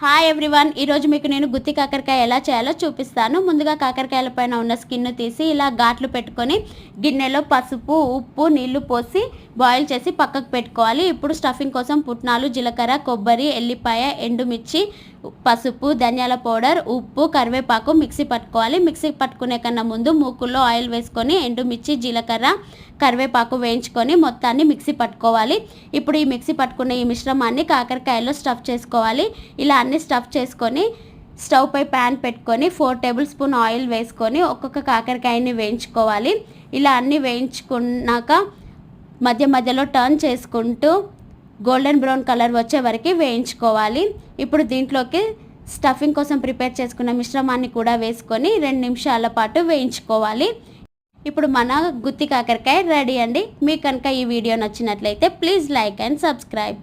Hi everyone, ఈరోజు మీకు నేను గుత్తి కాకరకాయ ఎలా చేయాలో చూపిస్తాను. ముందుగా కాకరకాయల పైన ఉన్న స్కిన్ తీసి ఇలా ఘాట్లు పెట్టుకొని గిన్నెలో పసుపు, ఉప్పు, నీళ్లు పోసి బాయిల్ చేసి పక్కకు పెట్టుకోవాలి. ఇప్పుడు స్టఫింగ్ కోసం పుట్నాలు, జీలకర్ర, కొబ్బరి, ఎల్లిపాయ, ఎండుమిర్చి, పసుపు, ధనియాల పౌడర్, ఉప్పు, కరివేపాకు మిక్సీ పట్టుకోవాలి. మిక్సీ పట్టుకునే కన్నా ముందు మూకుల్లో ఆయిల్ వేసుకొని ఎండుమిర్చి, జీలకర్ర, కరివేపాకు వేయించుకొని మొత్తాన్ని మిక్సీ పట్టుకోవాలి. ఇప్పుడు ఈ మిక్సీ పట్టుకున్న ఈ మిశ్రమాన్ని కాకరకాయలో స్టఫ్ చేసుకోవాలి. ఇలా అన్ని స్టఫ్ చేసుకొని స్టవ్ పై ప్యాన్ పెట్టుకొని 4 టేబుల్ స్పూన్ ఆయిల్ వేసుకొని ఒక్కొక్క కాకరకాయని వేయించుకోవాలి. ఇలా అన్ని వేయించుకున్నాక మధ్య మధ్యలో టర్న్ చేసుకుంటూ గోల్డెన్ బ్రౌన్ కలర్ వచ్చే వరకు వేయించుకోవాలి. ఇప్పుడు దీంట్లోకి స్టఫింగ్ కోసం ప్రిపేర్ చేసుకున్న మిశ్రమాన్ని కూడా వేసుకొని 2 నిమిషాల పాటు వేయించుకోవాలి. ఇప్పుడు మన గుత్తి కాకరకాయ రెడీ అండి. మీకు కనుక ఈ వీడియో నచ్చినట్లయితే ప్లీజ్ లైక్ అండ్ సబ్స్క్రైబ్.